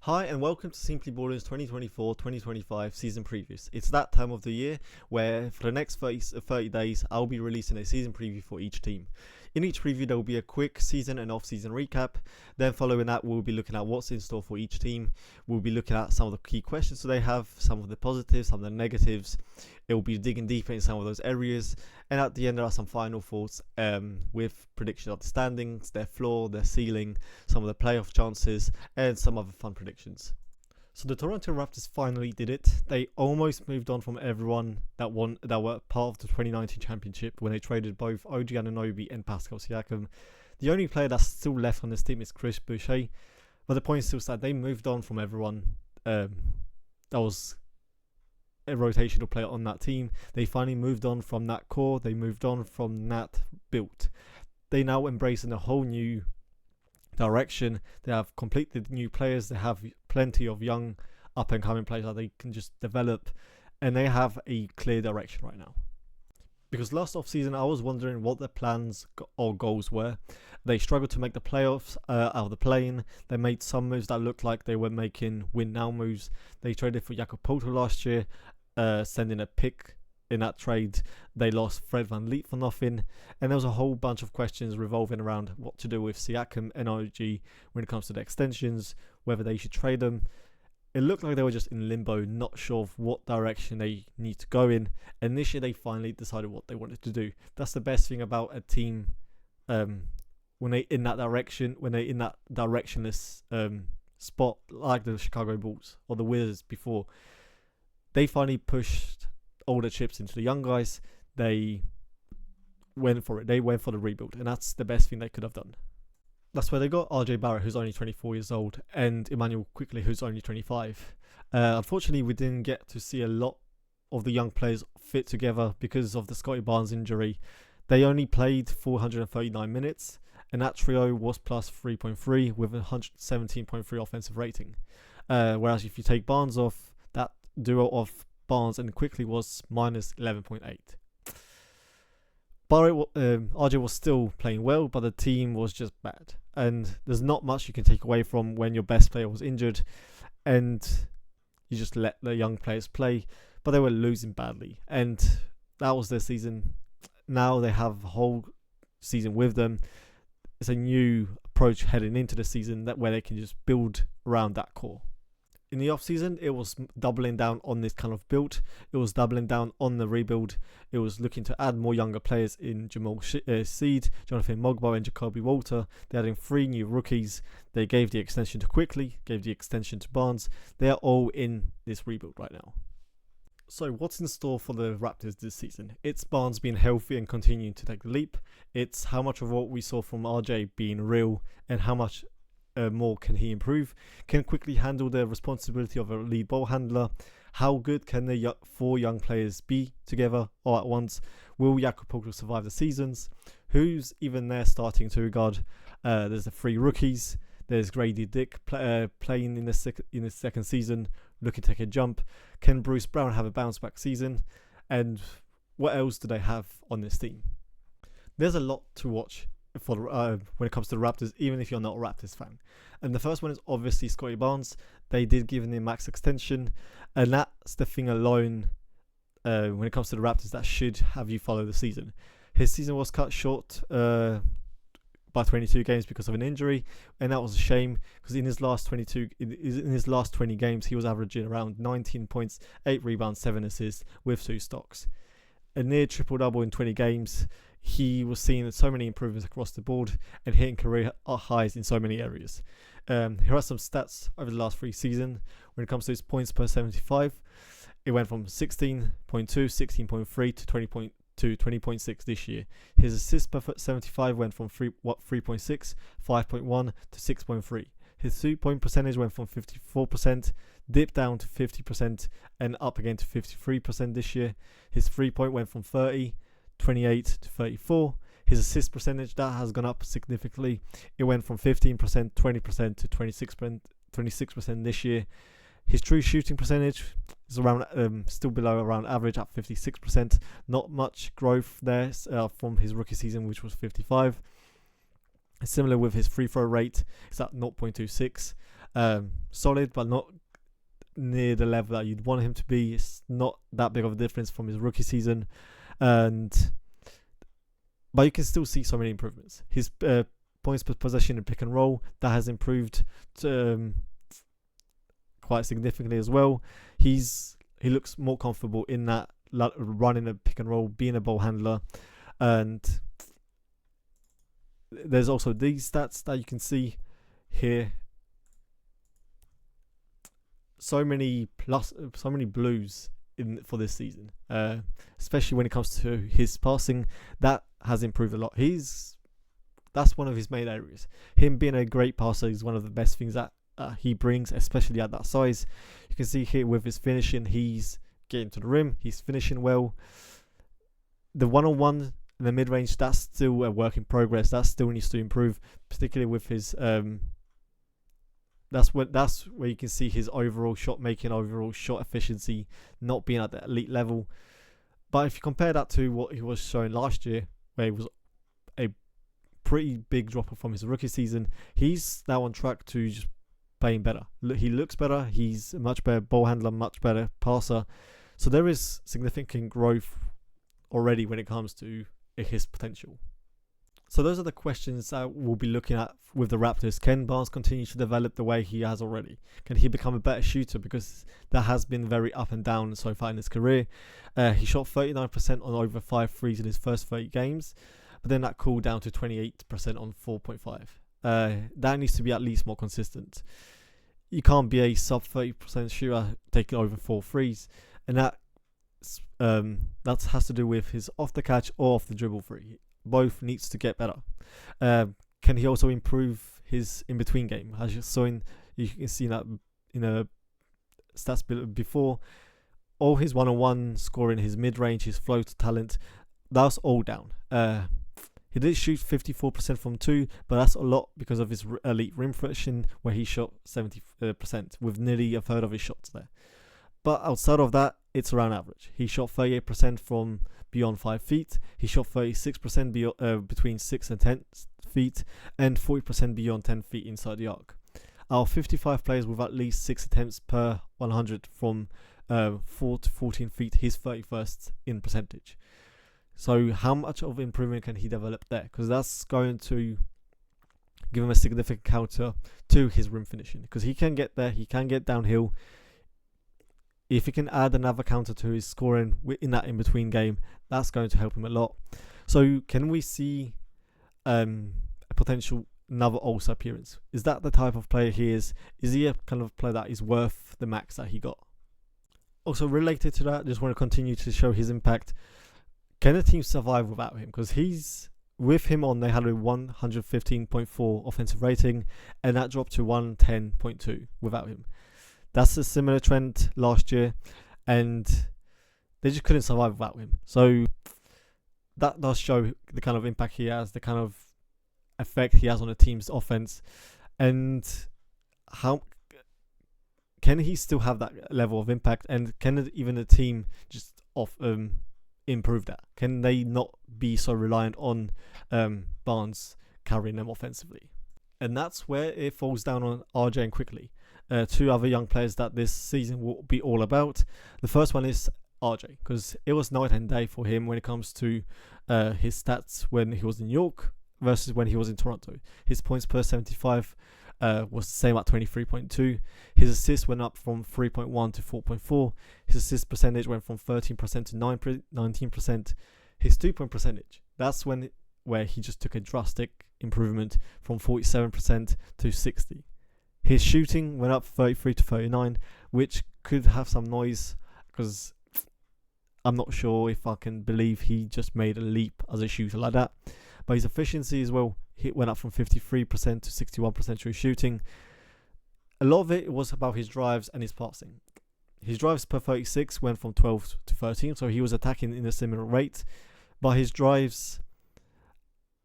Hi and welcome to Simply Ballers 2024-2025 season previews. It's that time of the year where for the next 30 days I'll be releasing a season preview for each team. In each preview there will be a quick season and off-season recap. Then following that we'll be looking at what's in store for each team. We'll be looking at some of the key questions that they have, some of the positives, some of the negatives. It will be digging deeper in some of those areas. And at the end there are some final thoughts with prediction of the standings, their floor, their ceiling, some of the playoff chances, and some other fun predictions. So the Toronto Raptors finally did it. They almost moved on from everyone that were part of the 2019 championship when they traded both OG Anunoby and Pascal Siakam. The only player that's still left on this team is Chris Boucher, but the point is still that they moved on from everyone that was a rotational player on that team. They finally moved on from that core. They moved on from that build. They now embracing a whole new direction. They have completely new players. They have plenty of young up and coming players that they can just develop, and they have a clear direction right now. Because last off season I was wondering what their plans or goals were. They struggled to make the playoffs out of the play-in. They made some moves that looked like they were making win now moves. They traded for Jakob Poeltl last year, sending a pick in that trade. They lost Fred VanVleet for nothing, and there was a whole bunch of questions revolving around what to do with Siakam and OG when it comes to the extensions, whether they should trade them. It looked like they were just in limbo, not sure of what direction they need to go in, and this year they finally decided what they wanted to do. That's the best thing about a team when they're in that direction, when they're in that directionless spot like the Chicago Bulls or the Wizards before. They finally pushed all the chips into the young guys. They went for it. They went for the rebuild, and that's the best thing they could have done. That's where they got RJ Barrett, who's only 24 years old, and Emmanuel Quickly, who's only 25. Unfortunately, we didn't get to see a lot of the young players fit together because of the Scotty Barnes injury. They only played 439 minutes, and that trio was plus 3.3 with a 117.3 offensive rating. Whereas if you take Barnes off, that duo of Barnes and Quickly was minus 11.8. RJ was still playing well, but the team was just bad. And there's not much you can take away from when your best player was injured and you just let the young players play, but they were losing badly. And that was their season. Now they have a whole season with them. It's a new approach heading into the season where they can just build around that core. In the off-season, it was doubling down on this kind of build. It was doubling down on the rebuild. It was looking to add more younger players in Jamal Seed, Jonathan Mogbo, and Jacoby Walter. They're adding 3 new rookies. They gave the extension to Quickly, gave the extension to Barnes. They are all in this rebuild right now. So what's in store for the Raptors this season? It's Barnes being healthy and continuing to take the leap. It's how much of what we saw from RJ being real and how much more can he improve? Can Quickly handle the responsibility of a lead ball handler? How good can the 4 young players be together all at once? Will Jakob Poeltl survive the seasons? Who's even there starting to regard? There's the 3 rookies. There's Grady Dick playing in the second season, looking to take a jump. Can Bruce Brown have a bounce back season? And what else do they have on this team? There's a lot to watch for when it comes to the Raptors, even if you're not a Raptors fan. And the first one is obviously Scotty Barnes. They did give him a max extension, and that's the thing alone when it comes to the Raptors that should have you follow the season. His season was cut short by 22 games because of an injury, and that was a shame because in his last 20 games he was averaging around 19 points, 8 rebounds, 7 assists with 2 stocks. A near triple-double in 20 games. He was seeing so many improvements across the board and hitting career highs in so many areas. Here are some stats over the last 3 seasons. When it comes to his points per 75, it went from 16.2, 16.3 to 20.6 this year. His assists per 75 went from 3.6, 5.1 to 6.3. His 3-point percentage went from 54%, dipped down to 50%, and up again to 53% this year. His 3-point went from 30, 28 to 34. His assist percentage, that has gone up significantly. It went from 15%, 20% to 26% this year. His true shooting percentage is around still below around average at 56%. Not much growth there from his rookie season, which was 55. Similar with his free throw rate, it's at 0.26. solid, but not near the level that you'd want him to be. It's not that big of a difference from his rookie season, but you can still see so many improvements. His points per possession and pick and roll, that has improved quite significantly as well. He looks more comfortable in that running a pick and roll, being a ball handler, and there's also these stats that you can see here. So many blues for this season, especially when it comes to his passing. That has improved a lot. That's one of his main areas. Him being a great passer is one of the best things that he brings, especially at that size. You can see here with his finishing, he's getting to the rim, he's finishing well. The one-on-one in the mid-range, that's still a work in progress. That still needs to improve, particularly with his that's where you can see his overall shot making, overall shot efficiency not being at the elite level. But if you compare that to what he was showing last year, where he was a pretty big drop from his rookie season, he's now on track to just playing better. He looks better, he's a much better ball handler, much better passer. So there is significant growth already when it comes to his potential. So those are the questions that we'll be looking at with the Raptors. Can Barnes continue to develop the way he has already? Can he become a better shooter? Because that has been very up and down so far in his career. He shot 39% on over 5 threes in his first 30 games, but then that cooled down to 28% on 4.5. That needs to be at least more consistent. You can't be a sub 30% shooter taking over 4 threes, and that has to do with his off the catch or off the dribble three. Both needs to get better. Can he also improve his in-between game? As you saw you can see that in a stats before, all his one-on-one scoring, his mid-range, his float talent, that's all down. He did shoot 54% from 2, but that's a lot because of his elite rim protection, where he shot 70% with nearly a third of his shots there. But outside of that, it's around average. He shot 38% from beyond 5 feet. He shot 36% between 6 and 10 feet, and 40% beyond 10 feet inside the arc. Out of 55 players with at least 6 attempts per 100 from 4 to 14 feet, he's 31st in percentage. So how much of improvement can he develop there? Because that's going to give him a significant counter to his rim finishing. Because he can get there, he can get downhill. If he can add another counter to his scoring in that in-between game, that's going to help him a lot. So can we see a potential another All-Star appearance? Is that the type of player he is? Is he a kind of player that is worth the max that he got? Also related to that, just want to continue to show his impact. Can the team survive without him? Because with him on, they had a 115.4 offensive rating, and that dropped to 110.2 without him. That's a similar trend last year, and they just couldn't survive without him. So that does show the kind of impact he has, the kind of effect he has on the team's offense, and how can he still have that level of impact, and can even the team just improve that? Can they not be so reliant on Barnes carrying them offensively? And that's where it falls down on RJ and Quickly. 2 other young players that this season will be all about. The first one is RJ, because it was night and day for him when it comes to his stats when he was in New York versus when he was in Toronto. His points per 75 was the same at 23.2. His assists went up from 3.1 to 4.4. His assist percentage went from 13% to 19%. His 2-point percentage, that's where he just took a drastic improvement from 47% to 60%. His shooting went up 33 to 39, which could have some noise, because I'm not sure if I can believe he just made a leap as a shooter like that. But his efficiency as well, it went up from 53% to 61% through shooting. A lot of it was about his drives and his passing. His drives per 36 went from 12 to 13, so he was attacking in a similar rate, but his drives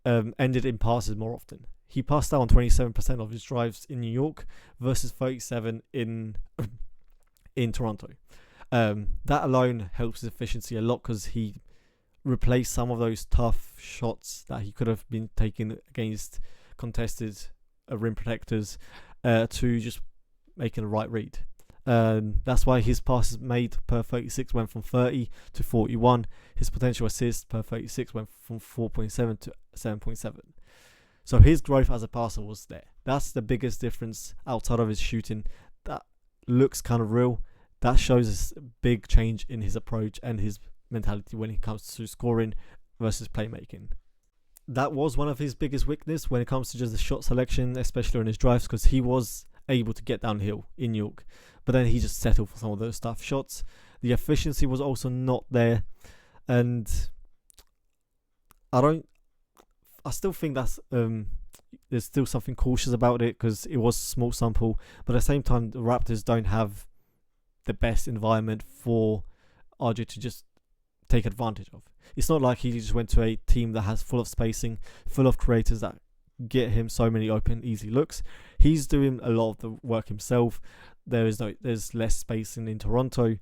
ended in passes more often. He passed out on 27% of his drives in New York versus 37% in Toronto. That alone helps his efficiency a lot, because he replaced some of those tough shots that he could have been taking against contested rim protectors to just making the right read. That's why his passes made per 36 went from 30 to 41. His potential assists per 36 went from 4.7 to 7.7. So his growth as a passer was there. That's the biggest difference outside of his shooting. That looks kind of real. That shows a big change in his approach and his mentality when it comes to scoring versus playmaking. That was one of his biggest weaknesses when it comes to just the shot selection, especially on his drives, because he was able to get downhill in New York, but then he just settled for some of those tough shots. The efficiency was also not there, and I still think that's there's still something cautious about it because it was a small sample, but at the same time the Raptors don't have the best environment for RJ to just take advantage of. It's not like he just went to a team that has full of spacing, full of creators that get him so many open, easy looks. He's doing a lot of the work himself. There's less spacing in Toronto,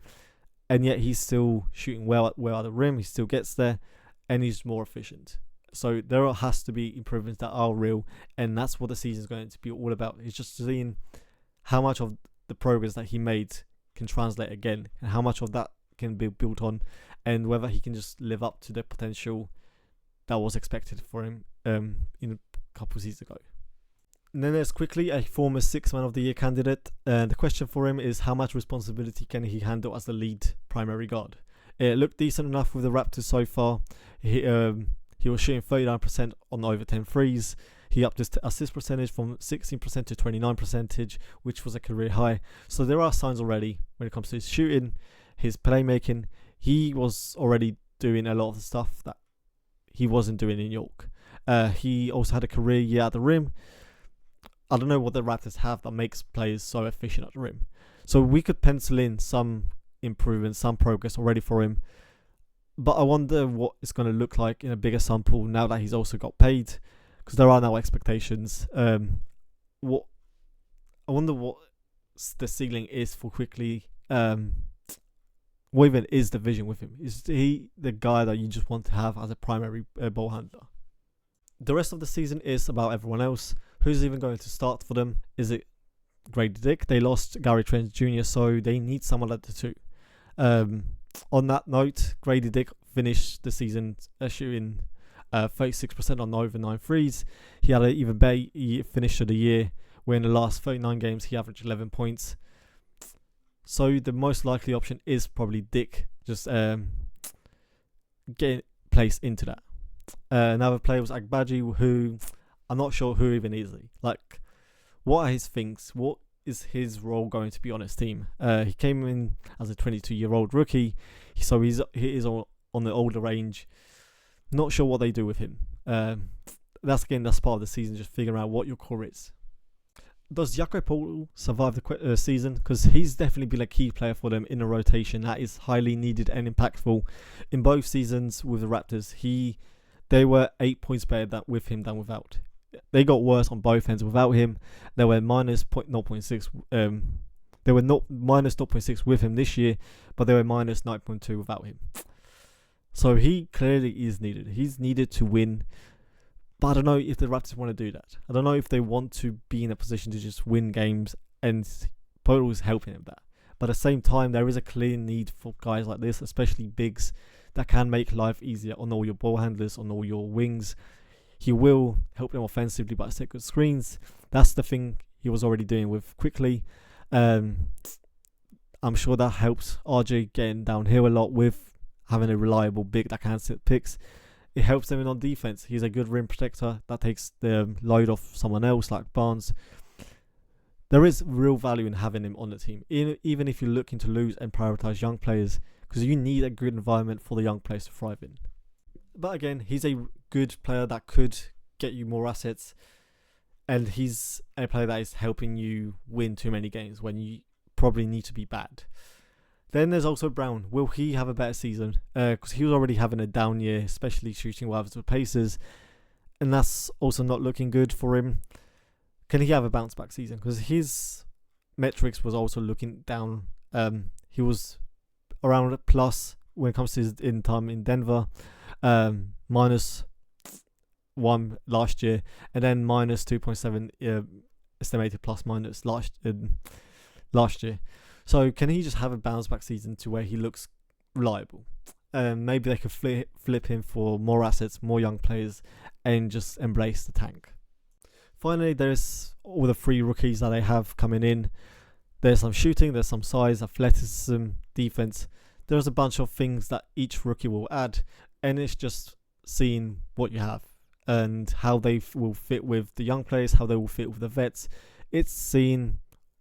and yet he's still shooting well at the rim. He still gets there, and he's more efficient. So there has to be improvements that are real, and that's what the season is going to be all about. It's just seeing how much of the progress that he made can translate again, and how much of that can be built on, and whether he can just live up to the potential that was expected for him in a couple of seasons ago. And then there's quickly a former 6th Man of the Year candidate. The question for him is how much responsibility can he handle as the lead primary guard? It looked decent enough with the Raptors so far. He was shooting 39% on over 10 threes. He upped his assist percentage from 16% to 29%, which was a career high. So there are signs already when it comes to his shooting, his playmaking. He was already doing a lot of the stuff that he wasn't doing in York. He also had a career year at the rim. I don't know what the Raptors have that makes players so efficient at the rim. So we could pencil in some improvement, some progress already for him. But I wonder what it's going to look like in a bigger sample now that he's also got paid, because there are now expectations. I wonder what the ceiling is for Quickly. What even is the vision with him? Is he the guy that you just want to have as a primary ball handler? The rest of the season is about everyone else. Who's even going to start for them? Is it Grady Dick? They lost Gary Trent Jr., so they need someone like the two. On that note, Grady Dick finished the season shooting 36% on over 9 threes. He had an even better finish of the year, where in the last 39 games he averaged 11 points. So the most likely option is probably Dick, just getting placed into that. Another player was Agbaji, who I'm not sure who even is he. Like, what are his things? What is his role going to be on his team? He came in as a 22-year-old rookie, so he is on the older range. Not sure what they do with him. That's part of the season, just figuring out what your core is. Does Jakob Poeltl survive the season? Because he's definitely been a key player for them in a rotation that is highly needed and impactful. In both seasons with the Raptors, they were 8 points better with him than without. They got worse on both ends without him. They were minus 0.6. They were not minus 0.6 with him this year, but they were minus 9.2 without him. So he clearly is needed. He's needed to win. But I don't know if the Raptors want to do that. I don't know if they want to be in a position to just win games, and Poeltl is helping them that. But at the same time, there is a clear need for guys like this, especially bigs, that can make life easier on all your ball handlers, on all your wings. He will help them offensively by setting good screens. That's the thing he was already doing with Quickly. I'm sure that helps RJ getting downhill a lot with having a reliable big that can set picks. It helps them on defense. He's a good rim protector that takes the load off someone else like Barnes. There is real value in having him on the team, even if you're looking to lose and prioritize young players, because you need a good environment for the young players to thrive in. But again, he's a good player that could get you more assets, and he's a player that is helping you win too many games when you probably need to be bad. Then there's also Brown. Will he have a better season? Because he was already having a down year, especially shooting wide with Pacers, and that's also not looking good for him. Can he have a bounce back season? Because his metrics was also looking down. He was around a plus when it comes to his time in Denver, -1 last year, and then -2.7 estimated plus minus last year. So can he just have a bounce back season to where he looks reliable? Maybe they could flip him for more assets, more young players, and just embrace the tank. Finally, there's all the free rookies that they have coming in. There's some shooting, there's some size, athleticism, defense. There's a bunch of things that each rookie will add, and it's just seeing what you have and how they will fit with the young players, how they will fit with the vets. It's seeing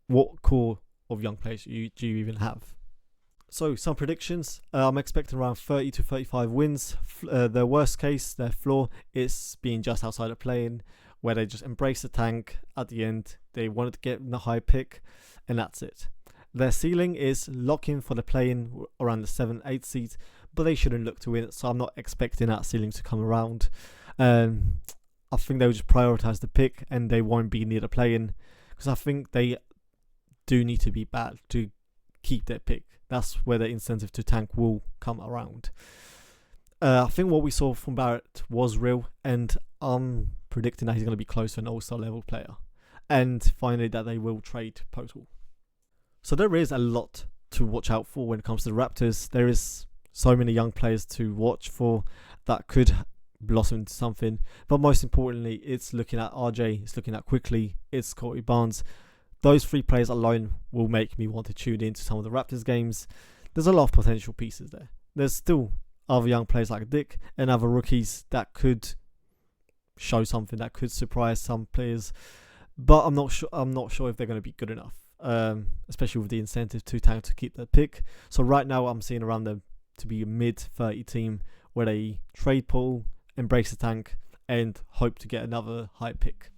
what core of young players do you even have. So some predictions. I'm expecting around 30 to 35 wins. The worst case, their floor, is being just outside of playing, where they just embrace the tank at the end. They wanted to get the high pick, and that's it. Their ceiling is locking for the play-in around the 7-8 seed, but they shouldn't look to win it, so I'm not expecting that ceiling to come around. I think they'll just prioritise the pick, and they won't be near the play-in, because I think they do need to be bad to keep their pick. That's where the incentive to tank will come around. I think what we saw from Barrett was real, and I'm predicting that he's going to be close to an all-star level player. And finally, that they will trade Poeltl. So there is a lot to watch out for when it comes to the Raptors. There is so many young players to watch for that could blossom into something. But most importantly, it's looking at RJ, it's looking at Quickly, it's Scotty Barnes. Those three players alone will make me want to tune into some of the Raptors games. There's a lot of potential pieces there. There's still other young players like Dick and other rookies that could show something, that could surprise some players. But I'm not sure if they're going to be good enough, especially with the incentive to tank to keep their pick. So right now I'm seeing around them to be a mid-30 team where they trade Paul, embrace the tank, and hope to get another high pick.